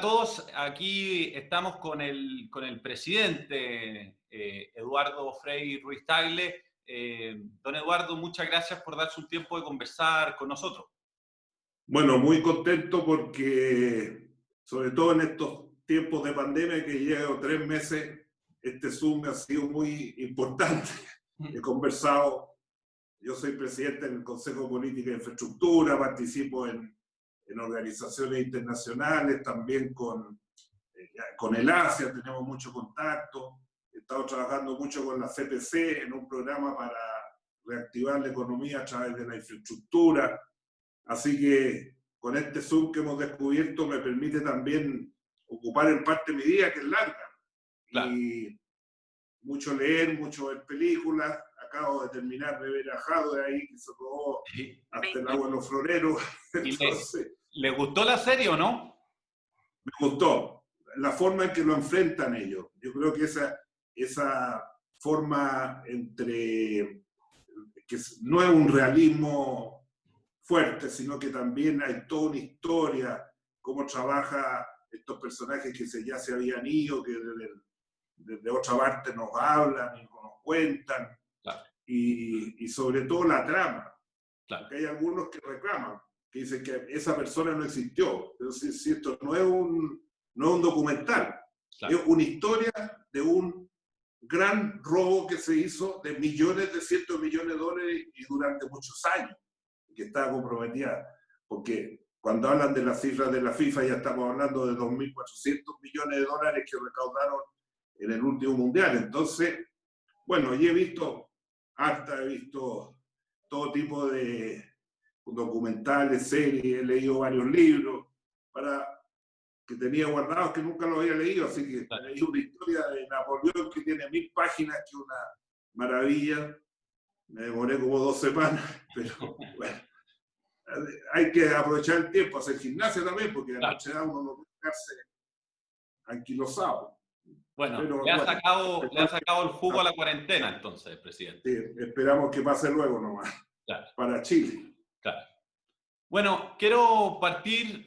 a todos. Aquí estamos con el presidente Eduardo Frei Ruiz Tagle. Don Eduardo, muchas gracias por darse un tiempo de conversar con nosotros. Bueno, muy contento porque, sobre todo en estos tiempos de pandemia que llevo 3 meses, este Zoom ha sido muy importante. He conversado, yo soy presidente del Consejo de Política e Infraestructura, participo en organizaciones internacionales, también con el Asia tenemos mucho contacto. He estado trabajando mucho con la CPC en un programa para reactivar la economía a través de la infraestructura. Así que con este Zoom que hemos descubierto me permite también ocupar en parte mi día, que es larga. Claro. Y mucho leer, mucho ver películas. Acabo de terminar de ver a Jado ahí, que se robó hasta el abuelo florero. Entonces, ¿Le gustó la serie o no? Me gustó la forma en que lo enfrentan ellos. Yo creo que esa forma entre que no es un realismo fuerte, sino que también hay toda una historia, cómo trabaja estos personajes que ya se habían ido, que desde otra parte nos hablan y nos cuentan, claro. y sobre todo la trama. Claro. Porque hay algunos que reclaman, que dicen que esa persona no existió. Entonces, si esto no es un documental, claro, es una historia de un gran robo que se hizo de millones, de cientos de millones de dólares y durante muchos años, que estaba comprometida, porque cuando hablan de las cifras de la FIFA ya estamos hablando de 2.400 millones de dólares que recaudaron en el último mundial. Entonces, bueno, y he visto todo tipo de documentales, series, he leído varios libros que tenía guardados que nunca los había leído, así que claro, leí una historia de Napoleón que tiene 1000 páginas, que es una maravilla. Me demoré como 2 semanas, pero bueno, hay que aprovechar el tiempo, hacer gimnasia también, porque a la noche da uno no puede quedarse anquilosado. Bueno, pero, le ha sacado el jugo a la cuarentena entonces, presidente. Sí, esperamos que pase luego nomás, claro, para Chile. Claro. Bueno, quiero partir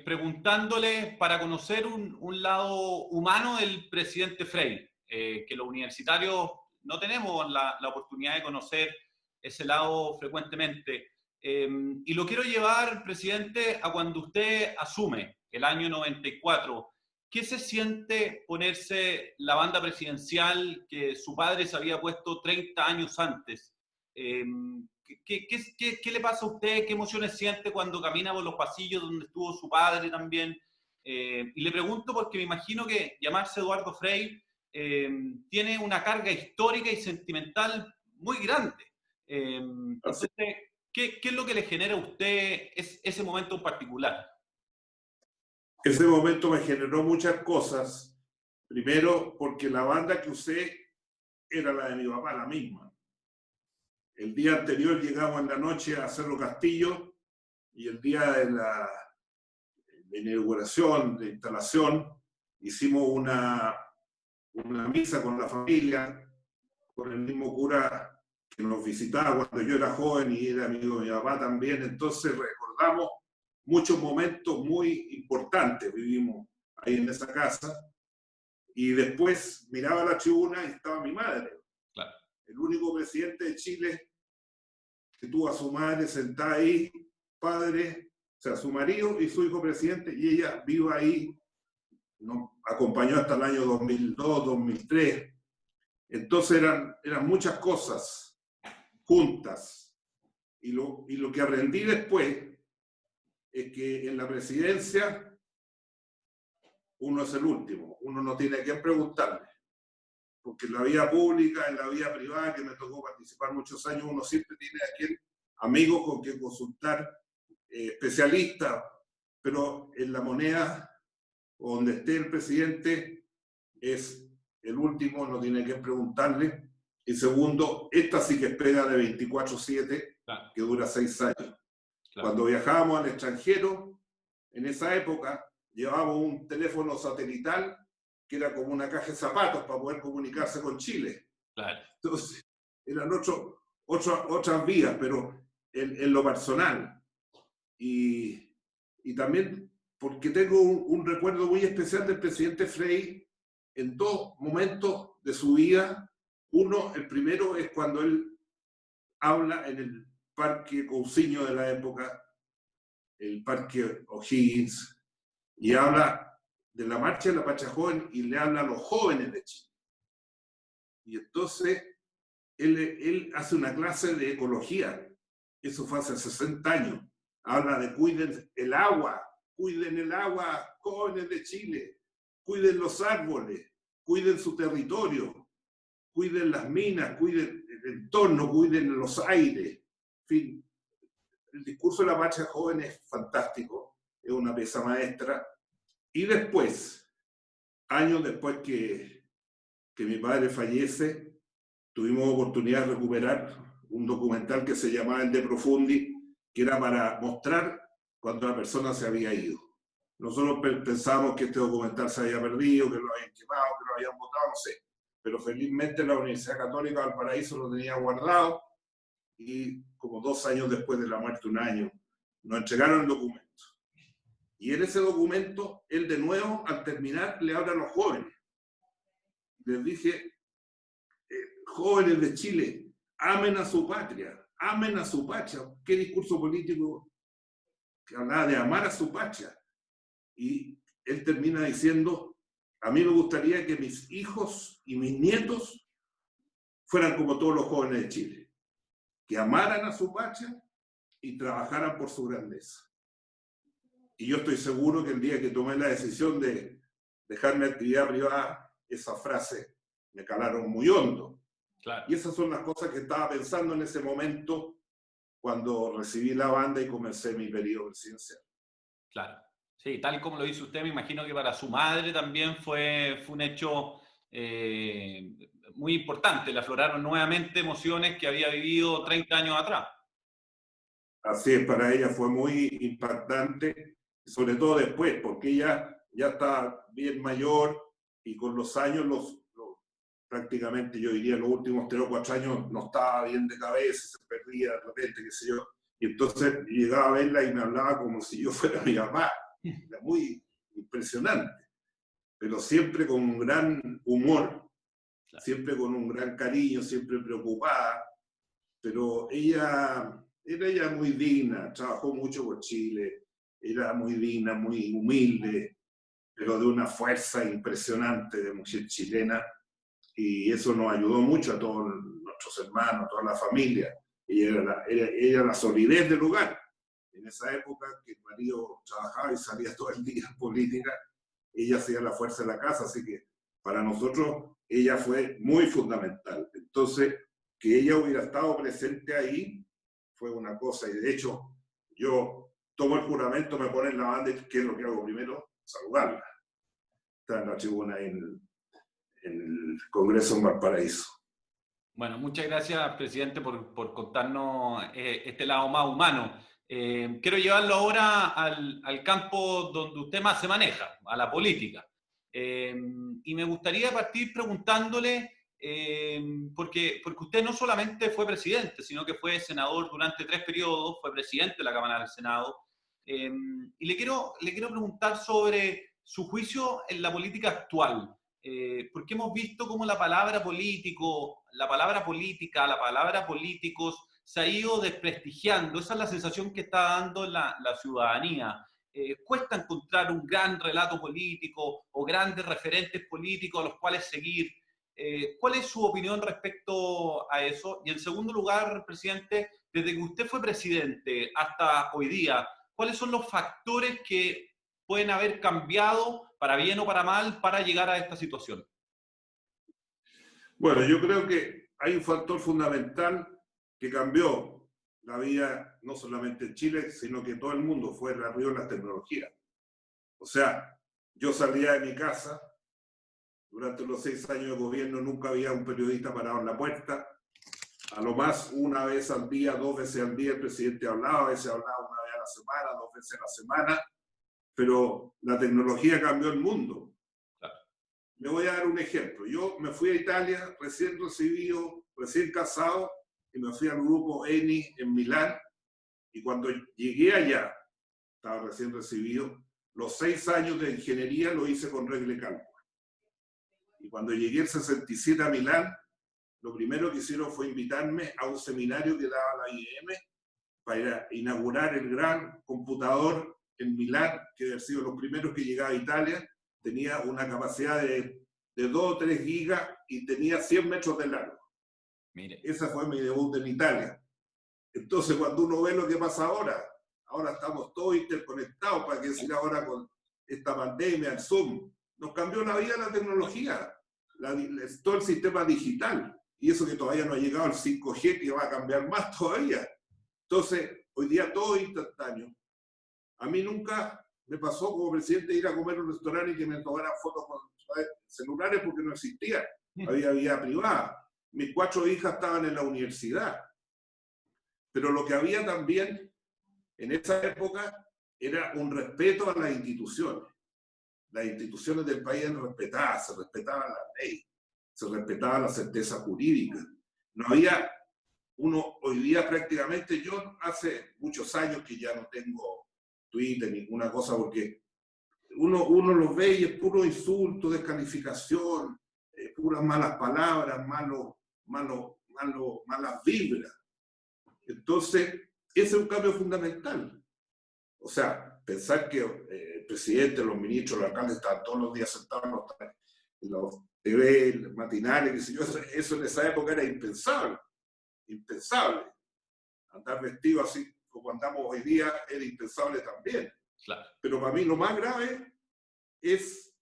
preguntándole para conocer un lado humano del presidente Frei, que los universitarios no tenemos la oportunidad de conocer ese lado frecuentemente. Y lo quiero llevar, presidente, a cuando usted asume el año 94. ¿Qué se siente ponerse la banda presidencial que su padre se había puesto 30 años antes? ¿Qué le pasa a usted? ¿Qué emociones siente cuando camina por los pasillos donde estuvo su padre también? Y le pregunto porque me imagino que llamarse Eduardo Frei tiene una carga histórica y sentimental muy grande. Entonces, ¿qué es lo que le genera a usted ese momento en particular? Ese momento me generó muchas cosas. Primero, porque la banda que usé era la de mi papá, la misma. El día anterior llegamos en la noche a Cerro Castillo y el día de la inauguración, de instalación, hicimos una misa con la familia, con el mismo cura que nos visitaba cuando yo era joven y era amigo de mi papá también. Entonces recordamos muchos momentos muy importantes, vivimos ahí en esa casa. Y después miraba la tribuna y estaba mi madre, claro, el único presidente de Chile que tuvo a su madre sentada ahí, padre, o sea, su marido y su hijo presidente, y ella vive ahí, nos acompañó hasta el año 2002, 2003. Entonces eran muchas cosas juntas. Y lo que aprendí después es que en la presidencia uno es el último, uno no tiene a quién preguntarle. Porque en la vida pública, en la vida privada, que me tocó participar muchos años, uno siempre tiene a quien, amigos con quien consultar, especialistas, pero en la moneda donde esté el presidente es el último, no tiene que preguntarle. Y segundo, esta sí que es pega de 24/7, claro, que dura 6 años. Claro. Cuando viajábamos al extranjero, en esa época, llevábamos un teléfono satelital que era como una caja de zapatos para poder comunicarse con Chile. Claro. Entonces, eran otras vías, pero en lo personal. Y también porque tengo un recuerdo muy especial del presidente Frei en dos momentos de su vida. Uno, el primero es cuando él habla en el Parque Cousiño de la época, el Parque O'Higgins, y habla de la marcha de la Pacha Joven y le habla a los jóvenes de Chile. Y entonces él hace una clase de ecología, eso fue hace 60 años, habla de cuiden el agua, jóvenes de Chile, cuiden los árboles, cuiden su territorio, cuiden las minas, cuiden el entorno, cuiden los aires. En fin, el discurso de la marcha joven es fantástico, es una pieza maestra. Y después, años después que mi padre fallece, tuvimos oportunidad de recuperar un documental que se llamaba El de Profundi, que era para mostrar cuando la persona se había ido. Nosotros pensábamos que este documental se había perdido, que lo habían quemado, que lo habían botado, no sé. Pero felizmente la Universidad Católica de Valparaíso lo tenía guardado y como 2 años después de la muerte, 1 año, nos entregaron el documento. Y en ese documento, él de nuevo, al terminar, le habla a los jóvenes. Les dije, jóvenes de Chile, amen a su patria, amen a su patria. ¿Qué discurso político que hablaba de amar a su patria? Y él termina diciendo, a mí me gustaría que mis hijos y mis nietos fueran como todos los jóvenes de Chile, que amaran a su patria y trabajaran por su grandeza. Y yo estoy seguro que el día que tomé la decisión de dejar mi actividad privada, esa frase me calaron muy hondo. Claro. Y esas son las cosas que estaba pensando en ese momento cuando recibí la banda y comencé mi periodo presidencial. Claro. Sí, tal como lo dice usted, me imagino que para su madre también fue un hecho muy importante. Le afloraron nuevamente emociones que había vivido 30 años atrás. Así es, para ella fue muy impactante, sobre todo después, porque ella ya está bien mayor y con los años, prácticamente yo diría los últimos 3 o 4 años no estaba bien de cabeza, se perdía de repente, qué sé yo. Y entonces llegaba a verla y me hablaba como si yo fuera mi papá. Era muy impresionante, pero siempre con un gran humor, siempre con un gran cariño, siempre preocupada, pero ella era muy digna, trabajó mucho por Chile, era muy digna, muy humilde, pero de una fuerza impresionante de mujer chilena, y eso nos ayudó mucho a todos nuestros hermanos, a toda la familia. Ella era la solidez del lugar. En esa época que el marido trabajaba y salía todo el día en política, ella hacía la fuerza de la casa, así que para nosotros ella fue muy fundamental. Entonces, que ella hubiera estado presente ahí fue una cosa, y de hecho yo tomo el juramento, me ponen la banda y ¿qué es lo que hago primero? Saludarla. Está en la tribuna en el Congreso en Valparaíso. Bueno, muchas gracias, presidente, por contarnos este lado más humano. Quiero llevarlo ahora al campo donde usted más se maneja, a la política. Y me gustaría partir preguntándole, porque usted no solamente fue presidente, sino que fue senador durante 3 periodos, fue presidente de la Cámara del Senado. Y le quiero preguntar sobre su juicio en la política actual. Porque hemos visto cómo la palabra político, la palabra política, la palabra políticos se ha ido desprestigiando. Esa es la sensación que está dando la ciudadanía. Cuesta encontrar un gran relato político o grandes referentes políticos a los cuales seguir. ¿Cuál es su opinión respecto a eso? Y en segundo lugar, presidente, desde que usted fue presidente hasta hoy día, ¿cuáles son los factores que pueden haber cambiado, para bien o para mal, para llegar a esta situación? Bueno, yo creo que hay un factor fundamental que cambió la vida, no solamente en Chile, sino que todo el mundo, fue el arribo de las tecnologías. O sea, yo salía de mi casa, durante los 6 años de gobierno nunca había un periodista parado en la puerta, a lo más 1 vez al día, 2 veces al día el presidente hablaba, a veces hablaba 1 vez a la semana, 2 veces a la semana, pero la tecnología cambió el mundo. Claro. Le voy a dar un ejemplo. Yo me fui a Italia recién recibido, recién casado, y me fui al grupo ENI en Milán, y cuando llegué allá, estaba recién recibido, Los 6 años de ingeniería lo hice con regla de cálculo. Y cuando llegué el 67 a Milán, lo primero que hicieron fue invitarme a un seminario que daba la IBM para inaugurar el gran computador en Milán, que había sido los primeros que llegaba a Italia. Tenía una capacidad de 2 o 3 gigas y tenía 100 metros de largo. Mire. Esa fue mi debut en Italia. Entonces, cuando uno ve lo que pasa ahora estamos todos interconectados, para qué decir ahora con esta pandemia, el Zoom, nos cambió la vida la tecnología, todo el sistema digital, y eso que todavía no ha llegado el 5G, que va a cambiar más todavía. Entonces, hoy día todo es instantáneo. A mí nunca me pasó como presidente ir a comer a un restaurante y que me tomaran fotos con celulares porque no existía, había vida privada. Mis 4 hijas estaban en la universidad, pero lo que había también en esa época era un respeto a las instituciones. Las instituciones del país eran respetadas, se respetaban las leyes, se respetaba la certeza jurídica. No había uno, hoy día prácticamente, yo hace muchos años que ya no tengo Twitter, ninguna cosa, porque uno los ve y es puro insulto, descalificación, puras malas palabras, malas vibras. Entonces, ese es un cambio fundamental. O sea, pensar que el presidente, los ministros, los alcaldes estaban todos los días sentados en los TV, los matinales, qué sé yo, eso en esa época era impensable. Impensable. Andar vestido así como andamos hoy día era impensable también. Claro. Pero para mí lo más grave es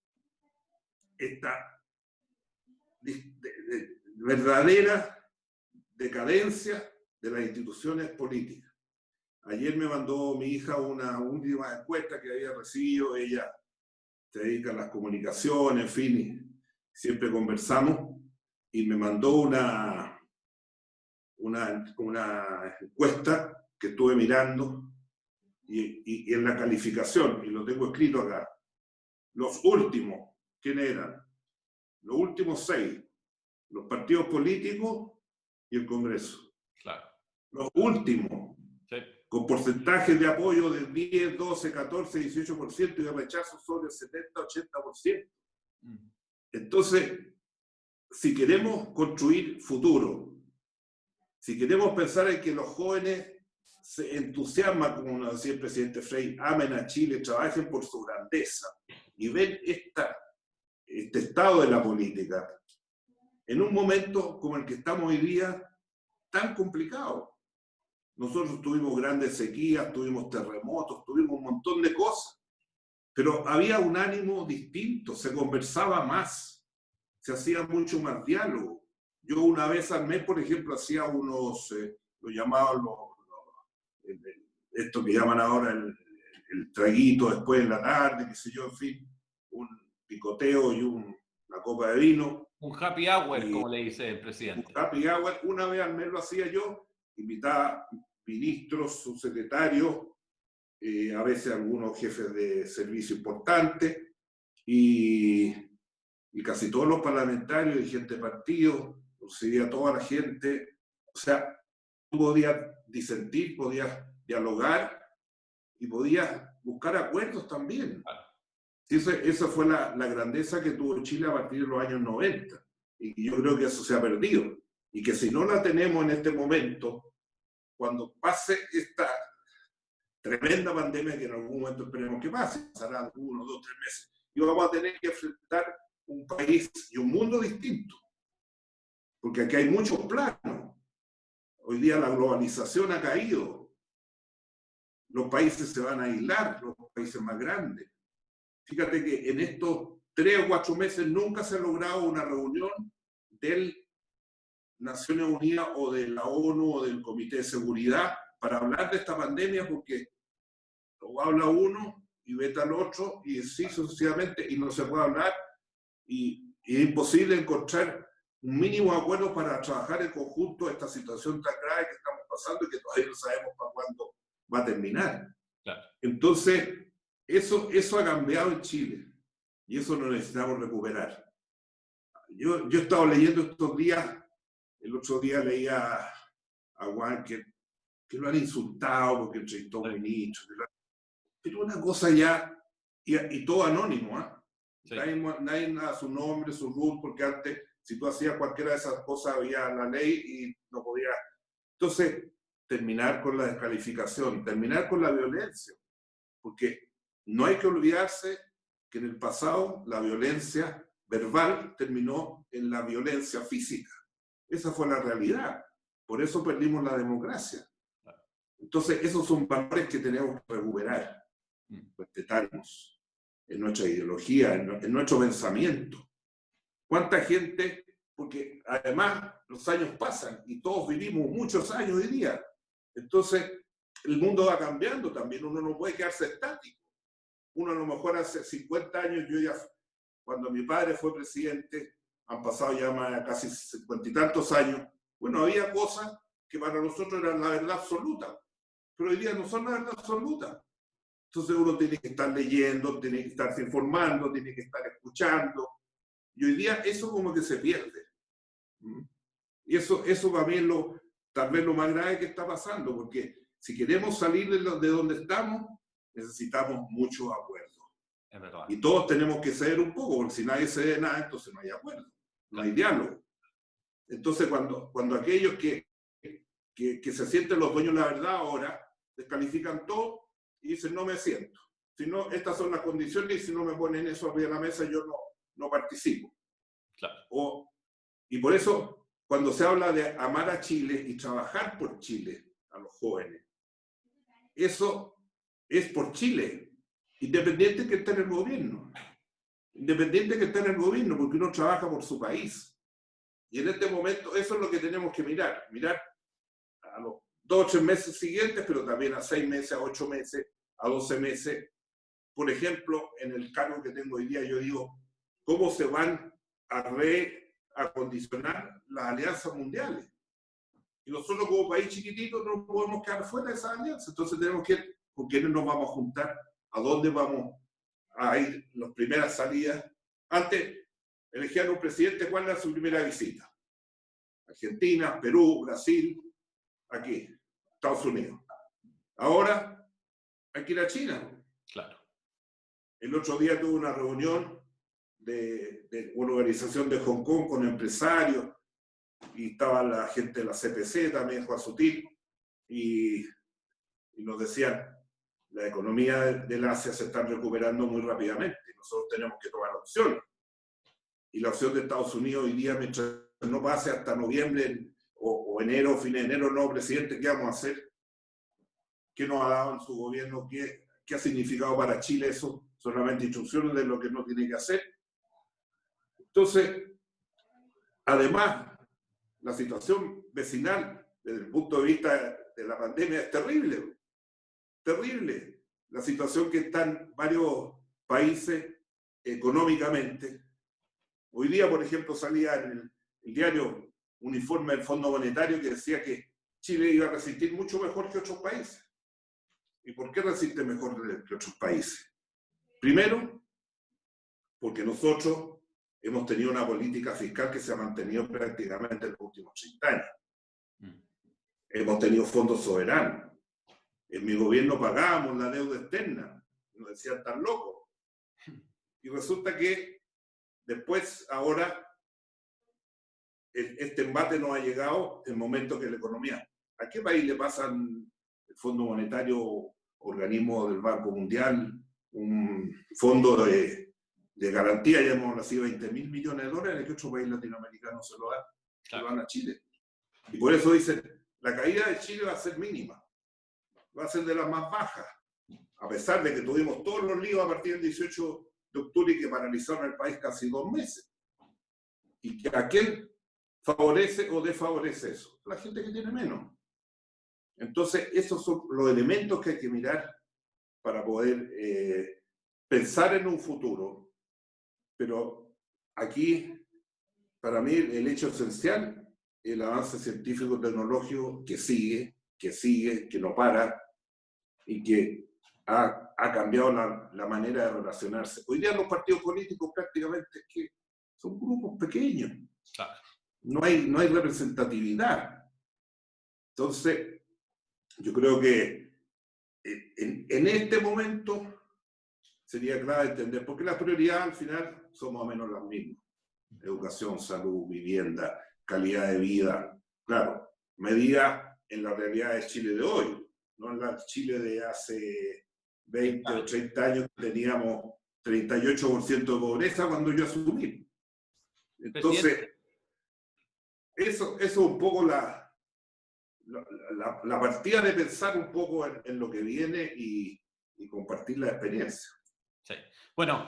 esta verdadera decadencia de las instituciones políticas. Ayer me mandó mi hija una última encuesta que había recibido. Ella se dedica a las comunicaciones, en fin, y siempre conversamos, y me mandó una encuesta que estuve mirando, y en la calificación, y lo tengo escrito acá, los últimos, ¿quiénes eran? Los últimos 6, los partidos políticos y el Congreso. Claro. Los últimos, sí, con porcentajes de apoyo del 10, 12, 14, 18% y de rechazo sobre el 70, 80%. Entonces, si queremos construir futuro, si queremos pensar en que los jóvenes se entusiasman, como nos decía el presidente Frei, amen a Chile, trabajen por su grandeza y ven este estado de la política en un momento como el que estamos hoy día, tan complicado. Nosotros tuvimos grandes sequías, tuvimos terremotos, tuvimos un montón de cosas, pero había un ánimo distinto, se conversaba más, se hacía mucho más diálogo. Yo una vez al mes, por ejemplo, hacía unos, lo llamaban esto que llaman ahora el traguito después de la tarde, qué sé yo, en fin, un picoteo y una copa de vino. Un happy hour, como le dice el presidente. Un happy hour, una vez al mes lo hacía yo, invitaba ministros, subsecretarios, a veces algunos jefes de servicio importantes, y casi todos los parlamentarios y gente de partido, recibía a toda la gente. O sea, tú podías disentir, podías dialogar y podías buscar acuerdos también. Esa fue la grandeza que tuvo Chile a partir de los años 90. Y yo creo que eso se ha perdido. Y que si no la tenemos en este momento, cuando pase esta tremenda pandemia, que en algún momento esperemos que pase, pasará 1, 2, 3 meses, y vamos a tener que enfrentar un país y un mundo distinto. Porque aquí hay muchos planos. Hoy día la globalización ha caído. Los países se van a aislar, los países más grandes. Fíjate que en estos 3 o 4 meses nunca se ha logrado una reunión del Naciones Unidas o de la ONU o del Comité de Seguridad para hablar de esta pandemia, porque o habla uno y veta al otro y así sucesivamente, y no se puede hablar, y es imposible encontrar un mínimo acuerdo para trabajar en conjunto esta situación tan grave que estamos pasando y que todavía no sabemos para cuándo va a terminar. Claro. Entonces, eso ha cambiado en Chile y eso lo necesitamos recuperar. Yo he estado leyendo estos días, el otro día leía a Juan que lo han insultado porque entrevistó a un ministro, pero una cosa ya y todo anónimo, ¿eh? Sí. Nadie da su nombre, su root, porque antes, si tú hacías cualquiera de esas cosas, había la ley y no podías. Entonces, terminar con la descalificación, terminar con la violencia, porque no hay que olvidarse que en el pasado la violencia verbal terminó en la violencia física. Esa fue la realidad. Por eso perdimos la democracia. Entonces, esos son valores que tenemos que recuperar, respetarnos en nuestra ideología, en nuestro pensamiento. ¿Cuánta gente? Porque además los años pasan y todos vivimos muchos años hoy día. Entonces, el mundo va cambiando también. Uno no puede quedarse estático. Uno a lo mejor hace 50 años, cuando mi padre fue presidente, han pasado ya casi 50 y tantos años, bueno, había cosas que para nosotros eran la verdad absoluta, pero hoy día no son la verdad absoluta. Entonces uno tiene que estar leyendo, tiene que estarse informando, tiene que estar escuchando, y hoy día eso como que se pierde. Y eso para mí es tal vez lo más grave que está pasando, porque si queremos salir de donde estamos, necesitamos mucho acuerdo. Es verdad. Y todos tenemos que ceder un poco, porque si nadie cede nada, entonces no hay acuerdo, no hay diálogo. Entonces, cuando aquellos que se sienten los dueños de la verdad ahora, descalifican todo y dicen, no me siento. Si no, estas son las condiciones y si no me ponen eso arriba de la mesa, yo no participo. Claro. Y por eso, cuando se habla de amar a Chile y trabajar por Chile, a los jóvenes, eso es por Chile. Independiente que esté en el gobierno. Independiente que esté en el gobierno, porque uno trabaja por su país. Y en este momento, eso es lo que tenemos que mirar. Mirar a los 2 o 3 meses siguientes, pero también a 6 meses, a 8 meses, a 12 meses. Por ejemplo, en el cargo que tengo hoy día, yo digo, ¿cómo se van a reacondicionar las alianzas mundiales? Y nosotros como país chiquitito no podemos quedar fuera de esas alianzas. Entonces tenemos que ver con quiénes nos vamos a juntar, a dónde vamos a ir, las primeras salidas. Antes elegían un presidente, ¿cuál era su primera visita? Argentina, Perú, Brasil, aquí, Estados Unidos. Ahora hay que ir a China. Claro. El otro día tuve una reunión de una organización de Hong Kong con empresarios y estaba la gente de la CPC, también Juan Sutil, y nos decían, la economía del Asia se está recuperando muy rápidamente. Nosotros tenemos que tomar opciones. Y la opción de Estados Unidos hoy día, mientras no pase hasta noviembre o enero, fin de enero, no, presidente, ¿qué vamos a hacer? ¿Qué nos ha dado en su gobierno? ¿Qué ha significado para Chile eso? Solamente instrucciones de lo que no tiene que hacer. Entonces, además, la situación vecinal desde el punto de vista de la pandemia es terrible. Terrible la situación que están varios países económicamente. Hoy día, por ejemplo, salía en el diario un informe del Fondo Monetario que decía que Chile iba a resistir mucho mejor que otros países. ¿Y por qué resiste mejor que otros países? Primero, porque nosotros hemos tenido una política fiscal que se ha mantenido prácticamente en los últimos 30 años. Hemos tenido fondos soberanos. En mi gobierno pagábamos la deuda externa, nos decían tan locos. Y resulta que después, ahora, este embate nos ha llegado en el momento que la economía. ¿A qué país le pasan el Fondo Monetario, organismo del Banco Mundial, un fondo de garantía, ya hemos recibido $20.000 millones, que otro país latinoamericano se lo da? Se lo dan a Chile. Y por eso dicen, la caída de Chile va a ser mínima. Va a ser de las más bajas, a pesar de que tuvimos todos los líos a partir del 18 de octubre y que paralizaron el país casi 2 meses. ¿Y que a quién favorece o desfavorece eso? La gente que tiene menos. Entonces, esos son los elementos que hay que mirar para poder pensar en un futuro. Pero aquí, para mí, el hecho esencial es el avance científico-tecnológico que sigue, que no para, y que ha cambiado la manera de relacionarse. Hoy día los partidos políticos prácticamente son grupos pequeños. Claro. No hay representatividad. Entonces, yo creo que en este momento sería clave entender, porque las prioridades al final son más o menos las mismas. Educación, salud, vivienda, calidad de vida. Claro, medidas en la realidad de Chile de hoy, no en la Chile de hace 20 o 30 años que teníamos 38% de pobreza cuando yo asumí. Entonces, eso es un poco la partida de pensar un poco en lo que viene y compartir la experiencia. Sí. Bueno,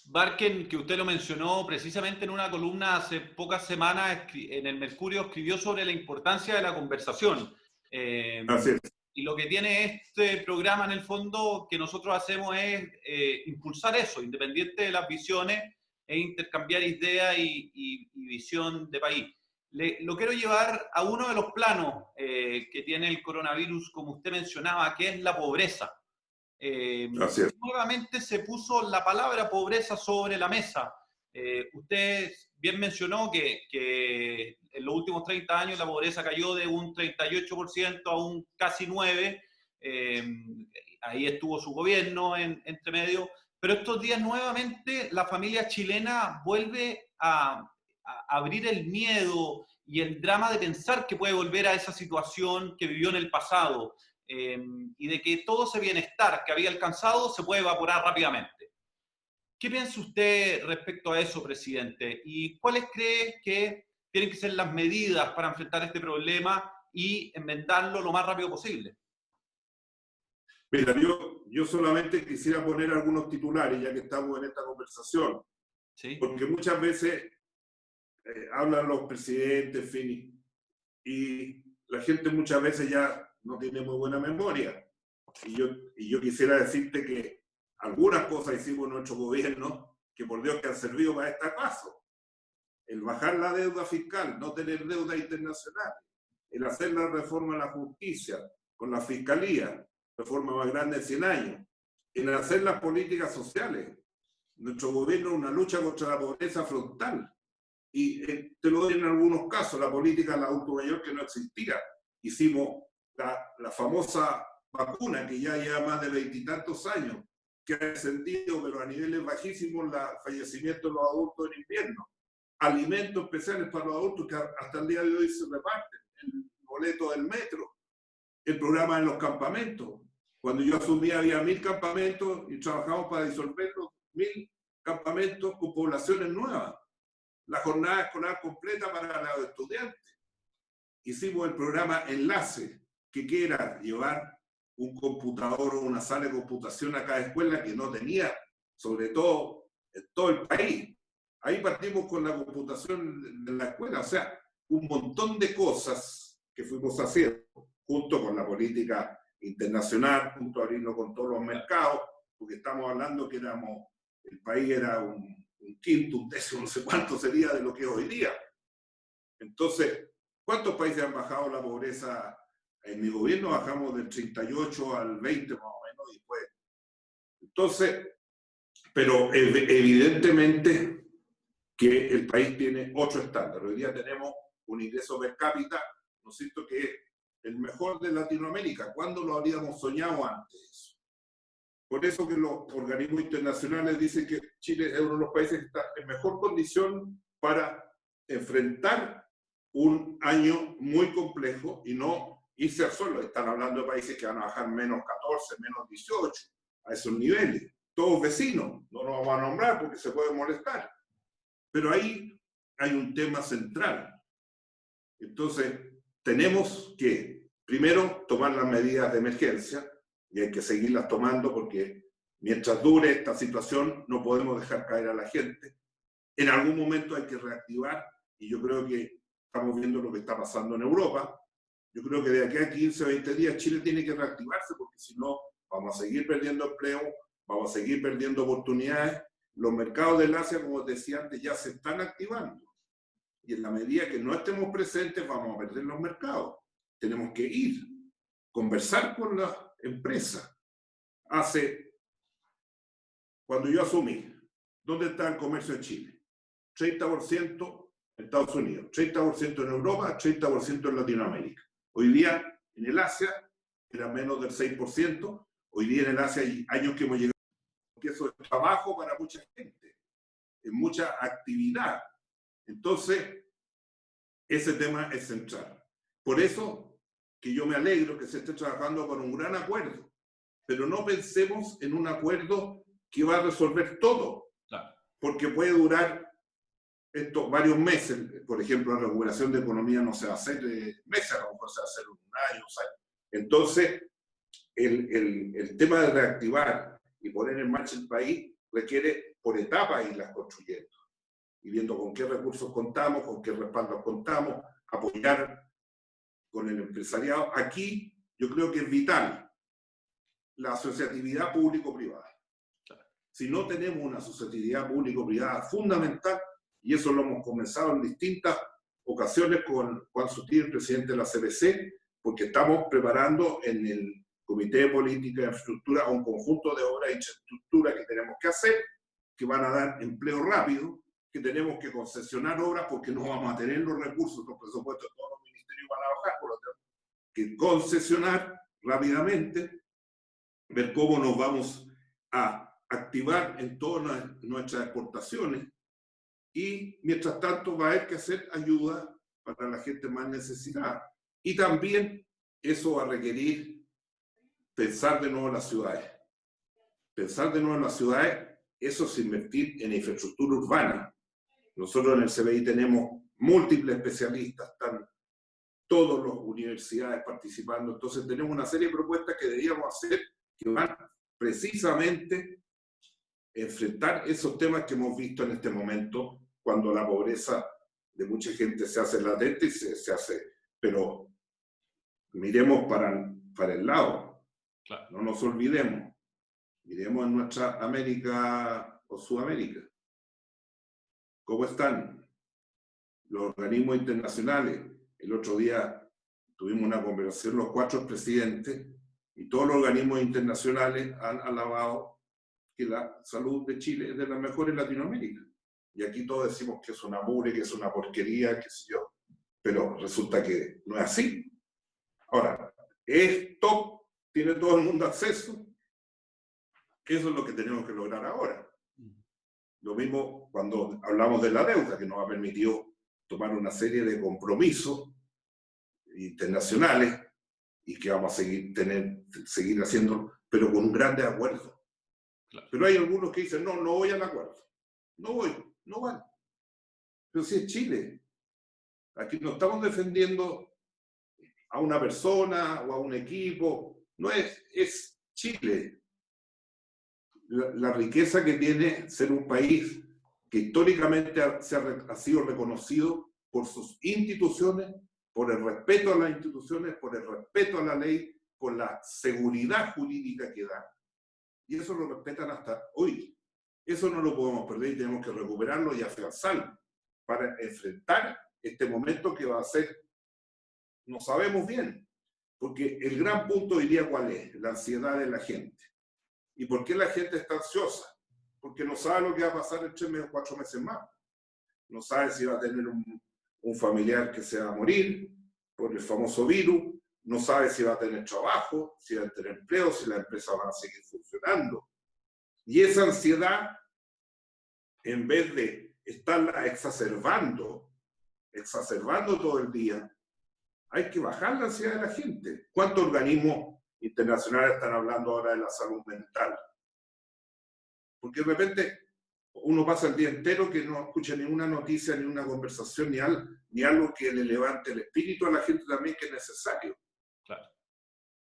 Barken, que usted lo mencionó precisamente en una columna hace pocas semanas en el Mercurio, escribió sobre la importancia de la conversación. Así es. Y lo que tiene este programa en el fondo que nosotros hacemos es impulsar eso, independiente de las visiones, e intercambiar ideas y visión de país. Lo quiero llevar a uno de los planos que tiene el coronavirus, como usted mencionaba, que es la pobreza. Nuevamente se puso la palabra pobreza sobre la mesa. Usted bien mencionó que en los últimos 30 años la pobreza cayó de un 38% a un casi 9%. Ahí estuvo su gobierno entre medio. Pero estos días nuevamente la familia chilena vuelve a abrir el miedo y el drama de pensar que puede volver a esa situación que vivió en el pasado. Y de que todo ese bienestar que había alcanzado se puede evaporar rápidamente. ¿Qué piensa usted respecto a eso, presidente? ¿Y cuáles cree que tienen que ser las medidas para enfrentar este problema y enmendarlo lo más rápido posible? Mira, yo solamente quisiera poner algunos titulares, ya que estamos en esta conversación, ¿sí? Porque muchas veces hablan los presidentes, en fin, y la gente muchas veces ya no tiene muy buena memoria. Y yo quisiera decirte que algunas cosas hicimos en nuestro gobierno que por Dios que han servido para este caso. El bajar la deuda fiscal, no tener deuda internacional, el hacer la reforma de la justicia con la fiscalía, reforma más grande de 100 años, el hacer las políticas sociales. Nuestro gobierno una lucha contra la pobreza frontal. Y te lo doy en algunos casos, la política del adulto mayor que no existía. Hicimos la famosa vacuna que ya lleva más de 20 y tantos años, que ha descendido, pero a niveles bajísimos, el fallecimiento de los adultos en invierno. Alimentos especiales para los adultos que hasta el día de hoy se reparten, el boleto del metro, el programa de los campamentos. Cuando yo asumí había 1000 campamentos y trabajamos para disolver los 1000 campamentos con poblaciones nuevas. La jornada escolar completa para los estudiantes. Hicimos el programa Enlace, que era llevar un computador o una sala de computación a cada escuela que no tenía, sobre todo en todo el país. Ahí partimos con la computación de la escuela, o sea, un montón de cosas que fuimos haciendo, junto con la política internacional, junto a abrirlo con todos los mercados, porque estamos hablando que el país era un quinto, un décimo, no sé cuánto sería de lo que es hoy día. Entonces, ¿cuántos países han bajado la pobreza? En mi gobierno bajamos del 38 al 20 más o menos después. Entonces, pero evidentemente que el país tiene otro estándar. Hoy día tenemos un ingreso per cápita, ¿no es cierto?, que es el mejor de Latinoamérica. ¿Cuándo lo habríamos soñado antes? Por eso que los organismos internacionales dicen que Chile es uno de los países que está en mejor condición para enfrentar un año muy complejo y no irse al suelo. Están hablando de países que van a bajar menos 14, menos 18, a esos niveles. Todos vecinos, no nos vamos a nombrar porque se pueden molestar. Pero ahí hay un tema central. Entonces, tenemos que, primero, tomar las medidas de emergencia, y hay que seguirlas tomando porque mientras dure esta situación no podemos dejar caer a la gente. En algún momento hay que reactivar, y yo creo que estamos viendo lo que está pasando en Europa. Yo creo que de aquí a 15 o 20 días Chile tiene que reactivarse, porque si no vamos a seguir perdiendo empleo, vamos a seguir perdiendo oportunidades. Los mercados del Asia, como decía antes, ya se están activando. Y en la medida que no estemos presentes, vamos a perder los mercados. Tenemos que ir, conversar con las empresas. Cuando yo asumí, ¿dónde está el comercio de Chile? 30% en Estados Unidos, 30% en Europa, 30% en Latinoamérica. Hoy día, en el Asia, era menos del 6%. Hoy día en el Asia hay años que hemos llegado porque eso es trabajo para mucha gente, es mucha actividad. Entonces, ese tema es central. Por eso que yo me alegro que se esté trabajando con un gran acuerdo, pero no pensemos en un acuerdo que va a resolver todo, Claro. porque puede durar esto varios meses. Por ejemplo, la recuperación de economía no se va a hacer meses, a lo mejor se va a hacer un año, 2 años. Entonces, el tema de reactivar y poner en marcha el país requiere por etapas irlas construyendo y viendo con qué recursos contamos, con qué respaldos contamos, apoyar con el empresariado. Aquí yo creo que es vital la asociatividad público-privada. Si no tenemos una asociatividad público-privada fundamental, y eso lo hemos comenzado en distintas ocasiones con Juan Sutil, el presidente de la CBC, porque estamos preparando en el Comité de Política de Infraestructura un conjunto de obras de infraestructura que tenemos que hacer, que van a dar empleo rápido, que tenemos que concesionar obras porque no vamos a tener los recursos, los presupuestos de todos los ministerios van a bajar, por lo tanto, que concesionar rápidamente, ver cómo nos vamos a activar en todas nuestras exportaciones y mientras tanto va a haber que hacer ayuda para la gente más necesitada. Y también eso va a requerir pensar de nuevo en las ciudades. Pensar de nuevo en las ciudades, eso es invertir en infraestructura urbana. Nosotros en el CBI tenemos múltiples especialistas, están todas las universidades participando, entonces tenemos una serie de propuestas que deberíamos hacer que van precisamente a enfrentar esos temas que hemos visto en este momento, cuando la pobreza de mucha gente se hace latente y se hace, pero miremos para el lado, claro. No nos olvidemos, miremos en nuestra América o Sudamérica. ¿Cómo están los organismos internacionales? El otro día tuvimos una conversación los 4 presidentes y todos los organismos internacionales han alabado que la salud de Chile es de las mejores en Latinoamérica. Y aquí todos decimos que es una mugre, que es una porquería, qué sé yo. Pero resulta que no es así. Ahora, ¿es top? ¿Tiene todo el mundo acceso? Eso es lo que tenemos que lograr ahora. Lo mismo cuando hablamos de la deuda, que nos ha permitido tomar una serie de compromisos internacionales y que vamos a seguir haciendo, pero con un gran acuerdo. Claro. Pero hay algunos que dicen, no voy al acuerdo. No van. Pero si es Chile. Aquí no estamos defendiendo a una persona o a un equipo. No es Chile. La riqueza que tiene ser un país que históricamente ha sido reconocido por sus instituciones, por el respeto a las instituciones, por el respeto a la ley, por la seguridad jurídica que da. Y eso lo respetan hasta hoy. Eso no lo podemos perder y tenemos que recuperarlo y afianzarlo para enfrentar este momento que va a ser, no sabemos bien, porque el gran punto diría cuál es, la ansiedad de la gente. ¿Y por qué la gente está ansiosa? Porque no sabe lo que va a pasar en 3 meses, 4 meses más. No sabe si va a tener un familiar que se va a morir por el famoso virus, no sabe si va a tener trabajo, si va a tener empleo, si las empresas van a seguir funcionando. Y esa ansiedad, en vez de estarla exacerbando todo el día, hay que bajar la ansiedad de la gente. ¿Cuántos organismos internacionales están hablando ahora de la salud mental? Porque de repente uno pasa el día entero que no escucha ninguna noticia, ni una conversación, ni algo que le levante el espíritu a la gente también, que es necesario. Claro.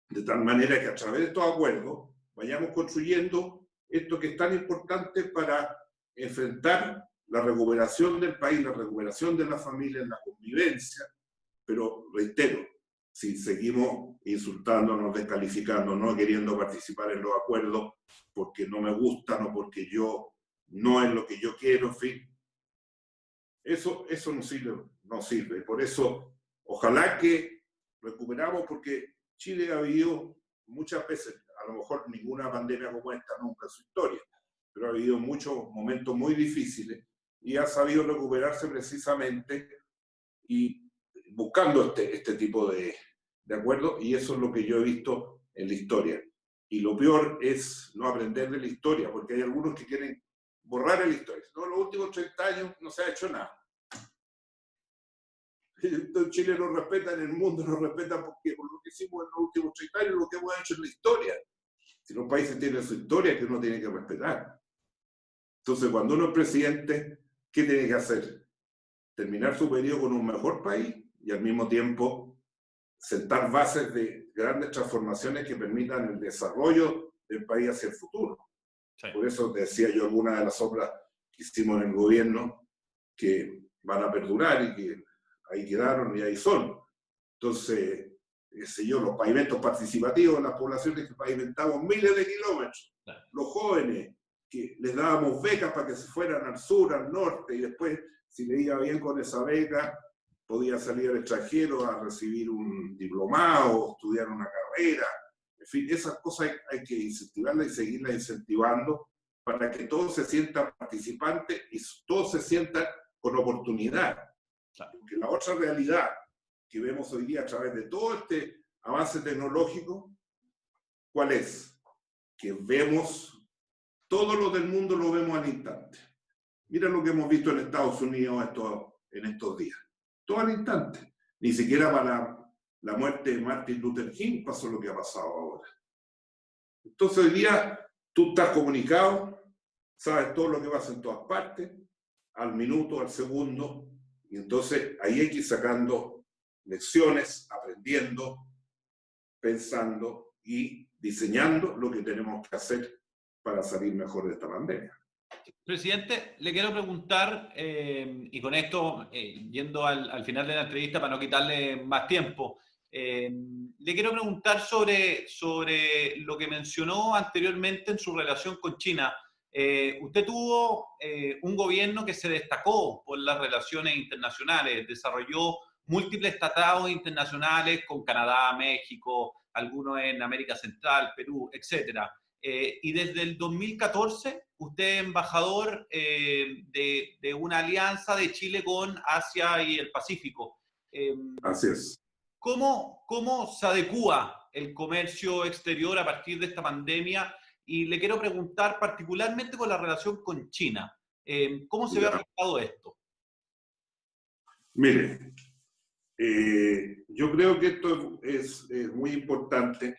De tal manera que a través de estos acuerdos vayamos construyendo esto que es tan importante para enfrentar la recuperación del país, la recuperación de la familia, la convivencia. Pero reitero, si seguimos insultándonos, descalificándonos, no queriendo participar en los acuerdos porque no me gustan o porque no es lo que yo quiero, en fin, eso no sirve. Por eso, ojalá que recuperamos, porque Chile ha vivido muchas veces, a lo mejor ninguna pandemia como esta nunca en su historia, pero ha habido muchos momentos muy difíciles y ha sabido recuperarse precisamente y buscando este tipo de acuerdos, y eso es lo que yo he visto en la historia. Y lo peor es no aprender de la historia, porque hay algunos que quieren borrar la historia. No, los últimos 30 años no se ha hecho nada. En Chile nos respetan, en el mundo nos respetan porque por lo que hicimos en los últimos 30 años, lo que hemos hecho en la historia. Si los países tienen su historia, que uno tiene que respetar. Entonces, cuando uno es presidente, ¿qué tiene que hacer? Terminar su periodo con un mejor país y al mismo tiempo sentar bases de grandes transformaciones que permitan el desarrollo del país hacia el futuro. Sí. Por eso decía yo algunas de las obras que hicimos en el gobierno que van a perdurar y que ahí quedaron y ahí son. Entonces, qué sé yo, los pavimentos participativos, las poblaciones que pavimentamos miles de kilómetros, claro. Los jóvenes que les dábamos becas para que se fueran al sur, al norte, y después, si le iba bien con esa beca, podía salir al extranjero a recibir un diplomado, estudiar una carrera. En fin, esas cosas hay que incentivarlas y seguirlas incentivando para que todos se sientan participantes y todos se sientan con oportunidad. Porque la otra realidad que vemos hoy día a través de todo este avance tecnológico, ¿cuál es? Que vemos, todo lo del mundo lo vemos al instante. Mira lo que hemos visto en Estados Unidos en estos días. Todo al instante. Ni siquiera para la muerte de Martin Luther King pasó lo que ha pasado ahora. Entonces hoy día tú estás comunicado, sabes todo lo que pasa en todas partes, al minuto, al segundo, y entonces ahí hay que ir sacando lecciones, aprendiendo, pensando y diseñando lo que tenemos que hacer para salir mejor de esta pandemia. Presidente, le quiero preguntar, y con esto, yendo al final de la entrevista para no quitarle más tiempo, le quiero preguntar sobre lo que mencionó anteriormente en su relación con China. Usted tuvo un gobierno que se destacó por las relaciones internacionales, desarrolló múltiples tratados internacionales con Canadá, México, algunos en América Central, Perú, etcétera. Y desde el 2014, usted es embajador de una alianza de Chile con Asia y el Pacífico. Así es. ¿Cómo se adecúa el comercio exterior a partir de esta pandemia? Y le quiero preguntar particularmente con la relación con China. ¿Cómo se ve afectado esto? Mire, yo creo que esto es muy importante.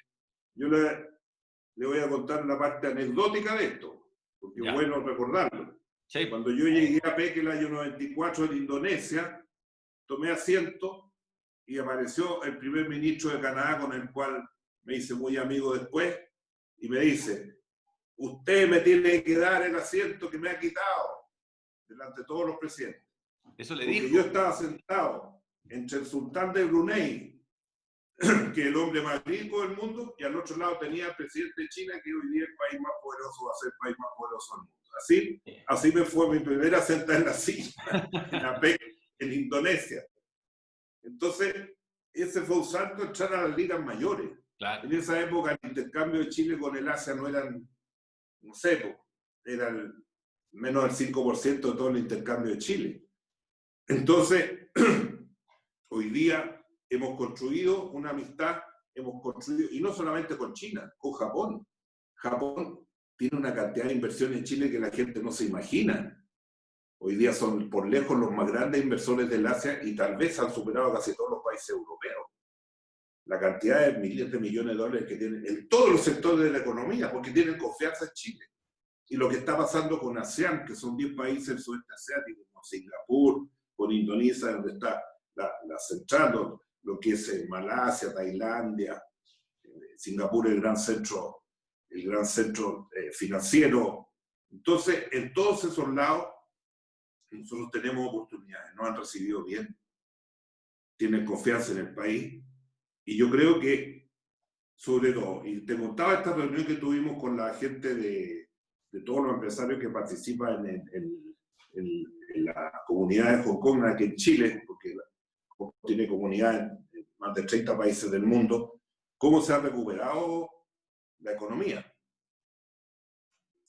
Yo le voy a contar una parte anecdótica de esto, porque es bueno recordarlo. Sí. Cuando yo llegué a Peque el año 94 en Indonesia, tomé asiento y apareció el primer ministro de Canadá, con el cual me hice muy amigo después, y me dice: usted me tiene que dar el asiento que me ha quitado delante de todos los presidentes. Eso le porque dijo. Yo estaba sentado entre el sultán de Brunei, que es el hombre más rico del mundo, y al otro lado tenía el presidente de China, que hoy día es el país más poderoso, va a ser el país más poderoso del mundo. Así me fue mi primera sentada en la silla, en Indonesia. Entonces, ese fue un salto a entrar a las ligas mayores. Claro. En esa época el intercambio de Chile con el Asia no eran, no sé, era menos del 5% de todo el intercambio de Chile. Entonces, hoy día hemos construido una amistad, y no solamente con China, con Japón. Japón tiene una cantidad de inversiones en Chile que la gente no se imagina. Hoy día son por lejos los más grandes inversores del Asia y tal vez han superado a casi todos los países europeos. La cantidad de miles de millones de dólares que tienen en todos los sectores de la economía, porque tienen confianza en Chile. Y lo que está pasando con ASEAN, que son 10 países del sudeste asiático, con Singapur, con Indonesia, donde está la central, lo que es Malasia, Tailandia, Singapur, el gran centro financiero. Entonces, en todos esos lados, nosotros tenemos oportunidades, nos han recibido bien, tienen confianza en el país, y yo creo que, sobre todo, y te contaba esta reunión que tuvimos con la gente de todos los empresarios que participan en la comunidad de Hong Kong, aquí en Chile, porque tiene comunidad en más de 30 países del mundo, cómo se ha recuperado la economía.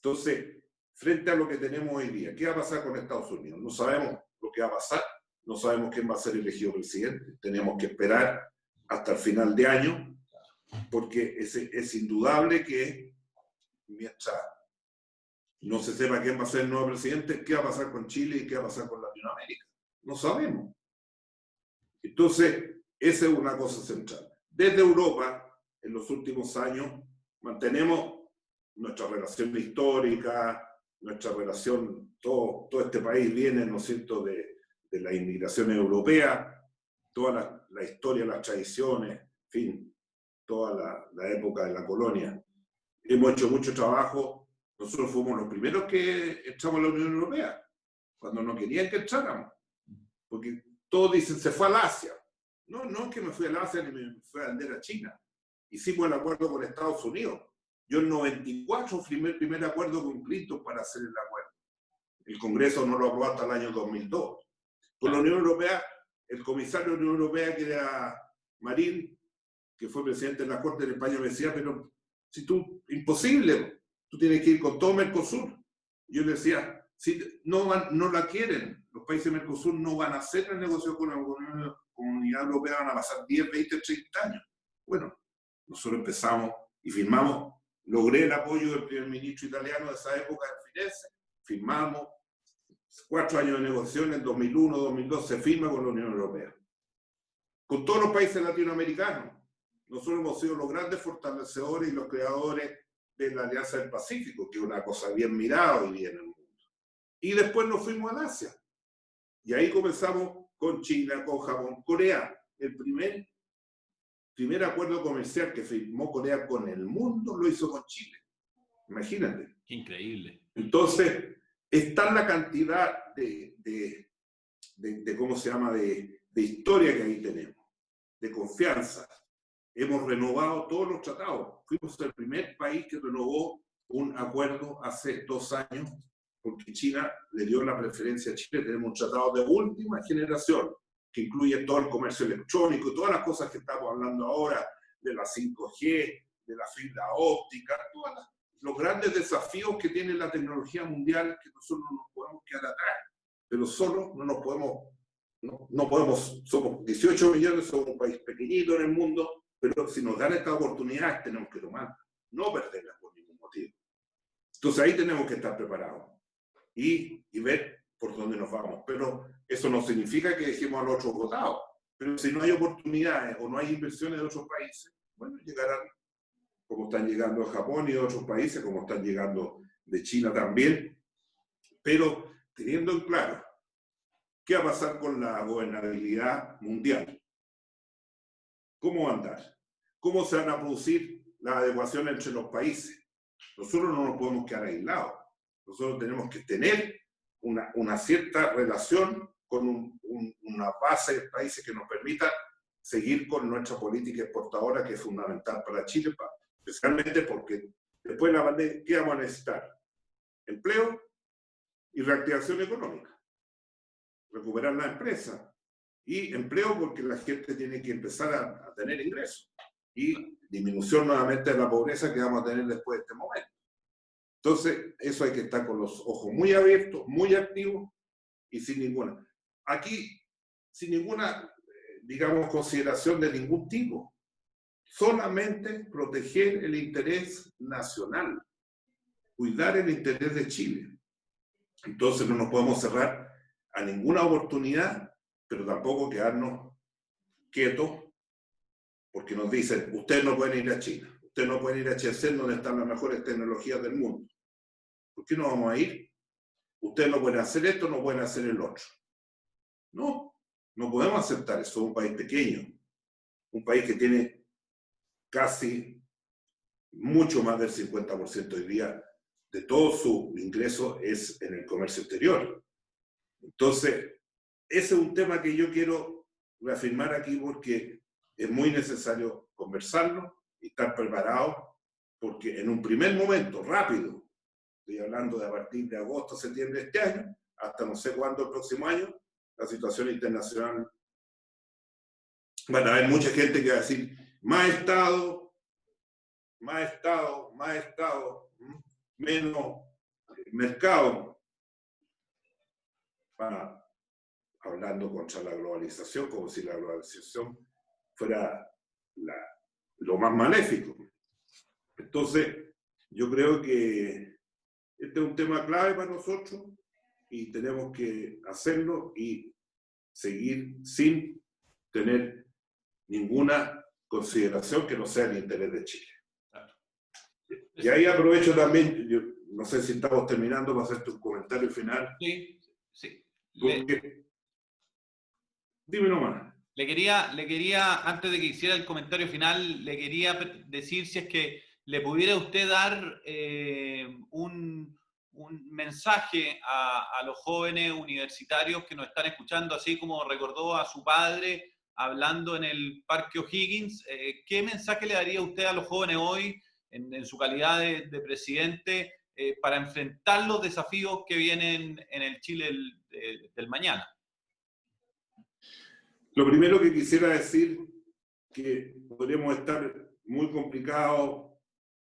Entonces, frente a lo que tenemos hoy día, ¿qué va a pasar con Estados Unidos? No sabemos lo que va a pasar, no sabemos quién va a ser elegido presidente, tenemos que esperar hasta el final de año, porque es indudable que mientras no se sepa quién va a ser el nuevo presidente, qué va a pasar con Chile y qué va a pasar con Latinoamérica. No sabemos. Entonces, esa es una cosa central. Desde Europa, en los últimos años, mantenemos nuestra relación histórica, nuestra relación, todo este país viene, ¿no es cierto?, de la inmigración europea, toda la historia, las tradiciones, en fin, toda la época de la colonia. Hemos hecho mucho trabajo. Nosotros fuimos los primeros que entramos a la Unión Europea, cuando no querían que entráramos. Porque todos dicen, se fue al Asia. No, no es que me fui al Asia ni me fui a vender a China. Hicimos el acuerdo con Estados Unidos. Yo en 94 firmé el primer acuerdo con Clinton para hacer el acuerdo. El Congreso no lo aprobó hasta el año 2002. Con la Unión Europea, el comisario de la Unión Europea, que era Marín, que fue presidente de la Corte de España, me decía, pero si tú, imposible, tú tienes que ir con todo Mercosur. Yo le decía, si no la quieren, los países de Mercosur no van a hacer el negocio con la Comunidad Europea, van a pasar 10, 20, 30 años. Bueno, nosotros empezamos y firmamos, logré el apoyo del primer ministro italiano de esa época en Firenze, firmamos 4 años de negociaciones, en 2001, 2002 se firma con la Unión Europea. Con todos los países latinoamericanos, nosotros hemos sido los grandes fortalecedores y los creadores de la Alianza del Pacífico, que es una cosa bien mirada hoy día en el mundo. Y después nos fuimos al Asia. Y ahí comenzamos con China, con Japón, Corea. El primer acuerdo comercial que firmó Corea con el mundo lo hizo con Chile. Imagínate. Qué increíble. Entonces, está la cantidad ¿cómo se llama?, de historia que ahí tenemos, de confianza. Hemos renovado todos los tratados. Fuimos el primer país que renovó un acuerdo hace 2 años, porque China le dio la preferencia a Chile. Tenemos un tratado de última generación, que incluye todo el comercio electrónico, todas las cosas que estamos hablando ahora, de la 5G, de la fibra óptica, todos los grandes desafíos que tiene la tecnología mundial, que nosotros no nos podemos quedar atrás, pero solo no nos podemos, no podemos, somos 18 millones, somos un país pequeñito en el mundo, pero si nos dan estas oportunidades tenemos que tomarlas, no perderlas por ningún motivo. Entonces ahí tenemos que estar preparados y ver por dónde nos vamos. Pero eso no significa que dejemos a los otros votados. Pero si no hay oportunidades o no hay inversiones de otros países, bueno, llegarán como están llegando a Japón y a otros países, como están llegando de China también. Pero teniendo en claro qué va a pasar con la gobernabilidad mundial. ¿Cómo va a andar? ¿Cómo se van a producir las adecuaciones entre los países? Nosotros no nos podemos quedar aislados. Nosotros tenemos que tener una cierta relación con una base de países que nos permita seguir con nuestra política exportadora, que es fundamental para Chile, especialmente porque después de la pandemia, ¿qué vamos a necesitar? Empleo y reactivación económica. Recuperar la empresa. Y empleo porque la gente tiene que empezar a tener ingresos. Y disminución nuevamente de la pobreza que vamos a tener después de este momento. Entonces, eso hay que estar con los ojos muy abiertos, muy activos y sin ninguna. Aquí, sin ninguna, digamos, consideración de ningún tipo. Solamente proteger el interés nacional. Cuidar el interés de Chile. Entonces, no nos podemos cerrar a ninguna oportunidad, pero tampoco quedarnos quietos, porque nos dicen, ustedes no pueden ir a China, ustedes no pueden ir a Shenzhen, donde están las mejores tecnologías del mundo. ¿Por qué no vamos a ir? Ustedes no pueden hacer esto, no pueden hacer el otro. No, no podemos aceptar eso. Un país pequeño, un país que tiene casi mucho más del 50% hoy día de todo su ingreso es en el comercio exterior. Entonces, ese es un tema que yo quiero reafirmar aquí porque es muy necesario conversarlo y estar preparados, porque en un primer momento, rápido, estoy hablando de a partir de agosto, septiembre de este año, hasta no sé cuándo el próximo año, la situación internacional, van a haber mucha gente que va a decir, más Estado, más Estado, más Estado, menos mercado, hablando contra la globalización, como si la globalización fuera lo más maléfico. Entonces, yo creo que este es un tema clave para nosotros y tenemos que hacerlo y seguir sin tener ninguna consideración que no sea el interés de Chile. Y ahí aprovecho también, yo no sé si estamos terminando para hacerte un comentario final. Sí, sí. Dime nomás. Le quería, antes de que hiciera el comentario final, le quería decir si es que le pudiera usted dar un mensaje a los jóvenes universitarios que nos están escuchando, así como recordó a su padre hablando en el Parque O'Higgins. ¿Qué mensaje le daría usted a los jóvenes hoy, en su calidad de presidente, para enfrentar los desafíos que vienen en el Chile del mañana? Lo primero que quisiera decir, que podríamos estar muy complicados,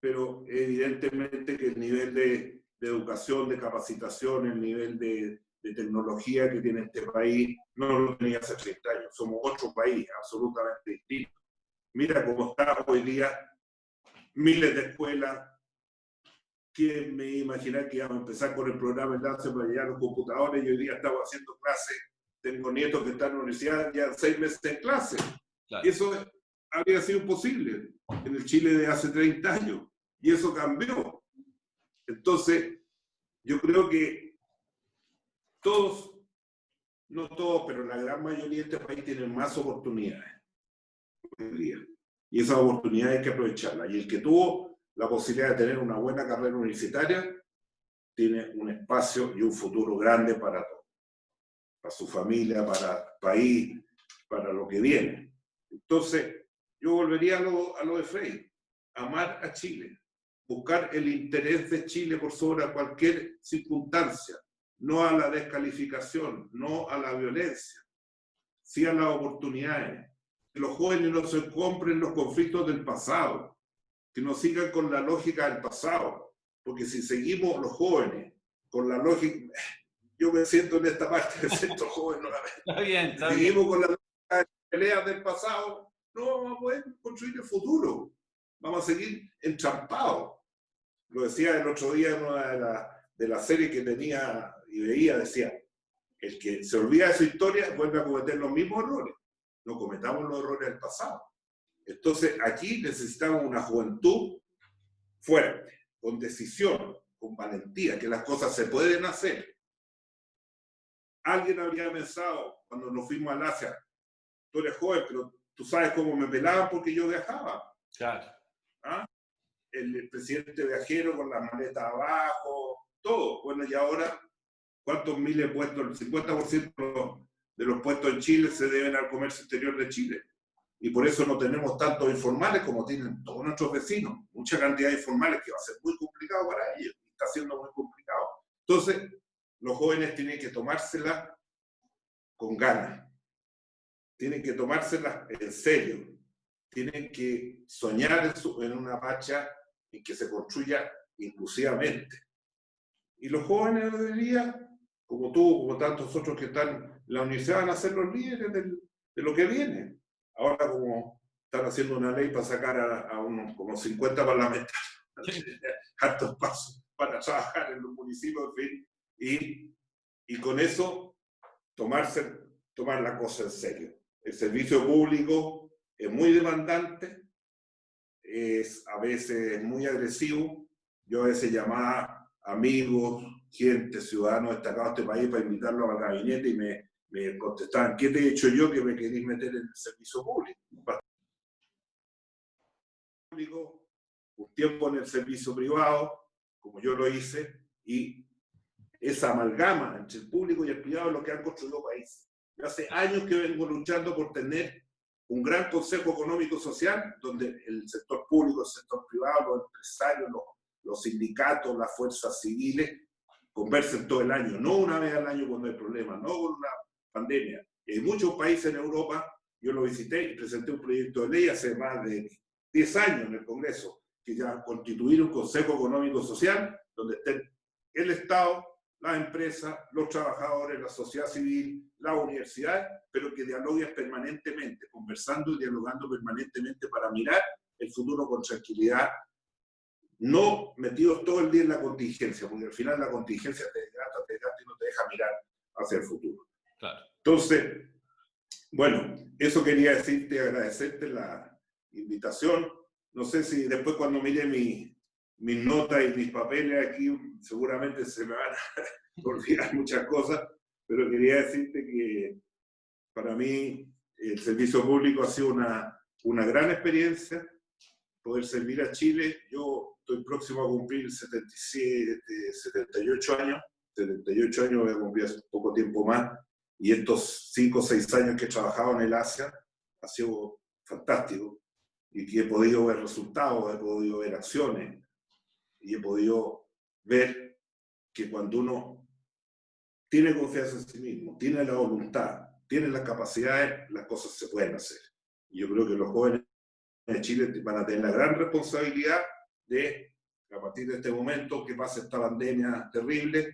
pero evidentemente que el nivel de educación, de capacitación, el nivel de tecnología que tiene este país, no lo tenía hace 30 años. Somos otro país absolutamente distinto. Mira cómo está hoy día, miles de escuelas. ¿Quién me iba a imaginar que íbamos a empezar con el programa Enlace para llegar a los computadores y hoy día estamos haciendo clases? Tengo nietos que están en la universidad ya 6 meses en clase. Claro. Y eso habría sido imposible en el Chile de hace 30 años. Y eso cambió. Entonces, yo creo que todos, no todos, pero la gran mayoría de este país tienen más oportunidades hoy día. Y esas oportunidades hay que aprovecharlas. Y el que tuvo la posibilidad de tener una buena carrera universitaria, tiene un espacio y un futuro grande para todos. Para su familia, para el país, para lo que viene. Entonces, yo volvería a lo de Frei, amar a Chile, buscar el interés de Chile por sobre cualquier circunstancia, no a la descalificación, no a la violencia, sí a las oportunidades. Que los jóvenes no se compren los conflictos del pasado, que no sigan con la lógica del pasado, porque si seguimos los jóvenes con la lógica... Yo me siento en esta parte del centro joven nuevamente. Está bien, está bien. Seguimos con las peleas del pasado, no vamos a poder construir el futuro. Vamos a seguir entrampados. Lo decía el otro día en una de las series que tenía y veía, decía, el que se olvida de su historia vuelve a cometer los mismos errores. No cometamos los errores del pasado. Entonces, aquí necesitamos una juventud fuerte, con decisión, con valentía, que las cosas se pueden hacer. Alguien habría pensado, cuando nos fuimos al Asia, tú eres joven, pero tú sabes cómo me pelaban porque yo viajaba. Claro. ¿Ah? El presidente viajero con las maletas abajo, todo. Bueno, y ahora, ¿cuántos miles de puestos? El 50% de los puestos en Chile se deben al comercio exterior de Chile. Y por eso no tenemos tantos informales como tienen todos nuestros vecinos. Mucha cantidad de informales que va a ser muy complicado para ellos. Está siendo muy complicado. Entonces, los jóvenes tienen que tomársela con ganas, tienen que tomársela en serio, tienen que soñar en una marcha en que se construya inclusivamente. Y los jóvenes de hoy día, como tú, como tantos otros que están en la universidad, van a ser los líderes de lo que viene. Ahora, como están haciendo una ley para sacar a unos como 50 parlamentarios, hartos pasos para trabajar en los municipios, en fin. Y con eso tomar la cosa en serio. El servicio público es muy demandante, es a veces muy agresivo. Yo a veces llamaba amigos, gente, ciudadanos destacados de este país para invitarlos al gabinete y me contestaban, ¿qué te he hecho yo que me queréis meter en el servicio público? Un tiempo en el servicio privado, como yo lo hice, y esa amalgama entre el público y el privado es lo que han construido países. Yo hace años que vengo luchando por tener un gran consejo económico social donde el sector público, el sector privado, los empresarios, los sindicatos, las fuerzas civiles conversen todo el año, no una vez al año cuando hay problemas, no con una pandemia. Y hay muchos países en Europa, yo lo visité y presenté un proyecto de ley hace más de 10 años en el Congreso, que ya constituir un consejo económico social donde estén el Estado, las empresas, los trabajadores, la sociedad civil, la universidad, pero que dialoguen permanentemente, conversando y dialogando permanentemente para mirar el futuro con tranquilidad, no metidos todo el día en la contingencia, porque al final la contingencia te desgasta y no te deja mirar hacia el futuro. Claro. Entonces, bueno, eso quería decirte, agradecerte la invitación. No sé si después cuando mire mis notas y mis papeles aquí, seguramente se me van a olvidar muchas cosas, pero quería decirte que para mí el servicio público ha sido una gran experiencia, poder servir a Chile. Yo estoy próximo a cumplir 78 años. 78 años voy a cumplir hace poco tiempo más. Y estos 5 o 6 años que he trabajado en el Asia ha sido fantástico. Y que he podido ver resultados, he podido ver acciones. Y he podido ver que cuando uno tiene confianza en sí mismo, tiene la voluntad, tiene las capacidades, las cosas se pueden hacer. Y yo creo que los jóvenes de Chile van a tener la gran responsabilidad de, a partir de este momento que pase esta pandemia terrible,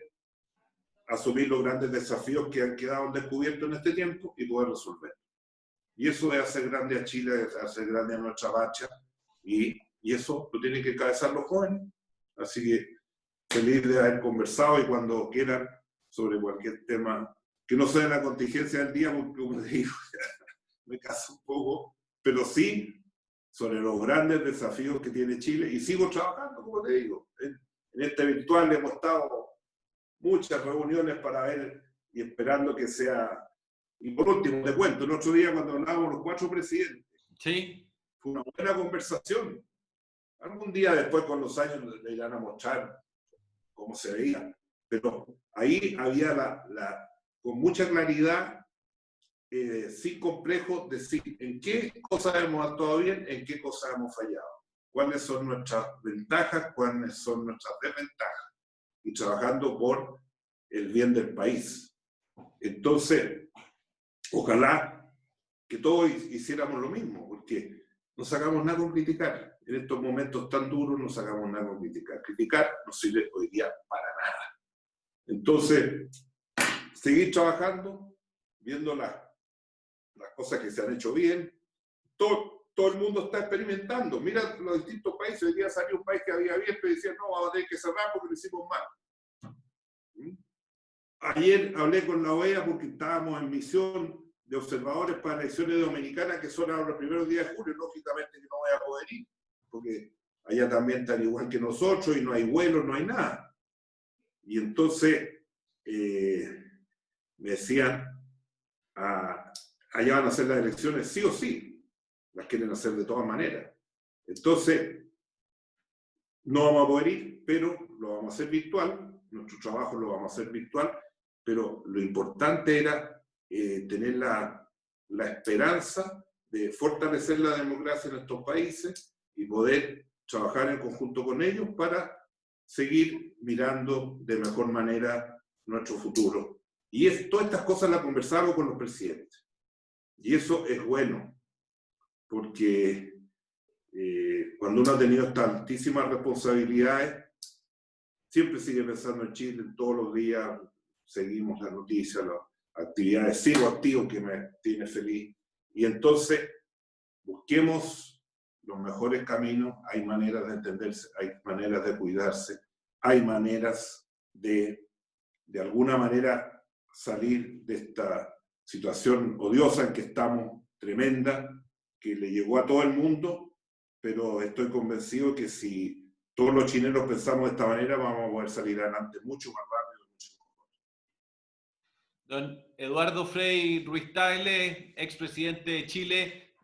asumir los grandes desafíos que han quedado descubiertos en este tiempo y poder resolver. Y eso es hacer grande a Chile, es hacer grande a nuestra patria, y eso lo tienen que encabezar los jóvenes. Así que feliz de haber conversado, y cuando quieran sobre cualquier tema que no sea la contingencia del día, porque como te digo, me caso un poco, pero sí sobre los grandes desafíos que tiene Chile, y sigo trabajando, como te digo. En este virtual hemos estado muchas reuniones para ver y esperando que sea. Y por último, te cuento, el otro día cuando hablábamos los 4 presidentes, Sí. fue una buena conversación. Algún día después, con los años, le irán a mostrar cómo se veía. Pero ahí había con mucha claridad, sin complejos, decir en qué cosas hemos actuado bien, en qué cosas hemos fallado, cuáles son nuestras ventajas, cuáles son nuestras desventajas, y trabajando por el bien del país. Entonces, ojalá que todos hiciéramos lo mismo, porque no sacamos nada con criticar. En estos momentos tan duros no sacamos nada con criticar. Criticar no sirve hoy día para nada. Entonces, seguir trabajando, viendo las cosas que se han hecho bien. Todo el mundo está experimentando. Mira los distintos países. Hoy día salió un país que había abierto y decía, no, vamos a tener que cerrar porque lo hicimos mal. Ayer hablé con la OEA porque estábamos en misión de observadores para elecciones dominicanas, que son ahora los primeros días de julio. Lógicamente que no voy a poder ir, porque allá también están igual que nosotros y no hay vuelos, no hay nada. Y entonces me decían, allá van a hacer las elecciones sí o sí, las quieren hacer de todas maneras. Entonces, no vamos a poder ir, pero lo vamos a hacer virtual, nuestro trabajo lo vamos a hacer virtual, pero lo importante era tener la esperanza de fortalecer la democracia en estos países y poder trabajar en conjunto con ellos para seguir mirando de mejor manera nuestro futuro. Y todas estas cosas las conversamos con los presidentes. Y eso es bueno, porque cuando uno ha tenido estas altísimas responsabilidades, siempre sigue pensando en Chile, todos los días seguimos las noticias, las actividades, sigo activo, que me tiene feliz. Y entonces, busquemos los mejores caminos. Hay maneras de entenderse, hay maneras de cuidarse, hay maneras de alguna manera, salir de esta situación odiosa en que estamos, tremenda, que le llegó a todo el mundo, pero estoy convencido que si todos los chilenos pensamos de esta manera, vamos a poder salir adelante mucho más rápido. Don Eduardo Frei Ruiz-Tagle, expresidente de Chile,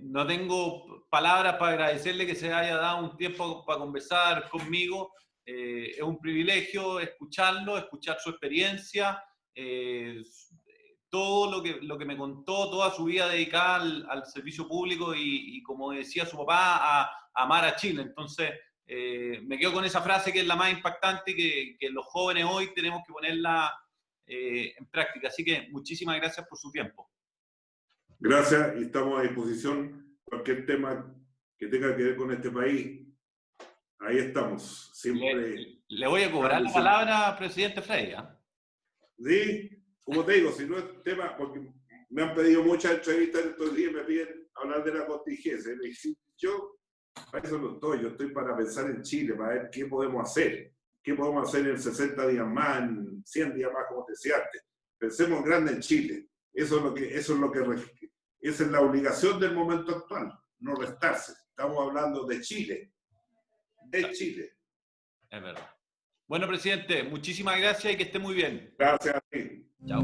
no tengo palabras para agradecerle que se haya dado un tiempo para conversar conmigo. Es un privilegio escucharlo, escuchar su experiencia, todo lo que me contó, toda su vida dedicada al servicio público y como decía su papá, a amar a Chile. Entonces, me quedo con esa frase que es la más impactante, que los jóvenes hoy tenemos que ponerla en práctica. Así que muchísimas gracias por su tiempo. Gracias, y estamos a disposición. Cualquier tema que tenga que ver con este país, ahí estamos. Siempre. Le voy a cobrar la palabra, presidente Frei. Sí, como te digo, si no es tema, porque me han pedido muchas entrevistas estos días, me piden hablar de la contingencia. Yo Para eso no estoy, yo estoy para pensar en Chile, para ver qué podemos hacer. ¿Qué podemos hacer en 60 días más, en 100 días más, como te decía antes? Pensemos grande en Chile. Esa es la obligación del momento actual, no restarse. Estamos hablando de Chile. De Chile. Es verdad. Bueno, presidente, muchísimas gracias y que esté muy bien. Gracias a ti. Chao.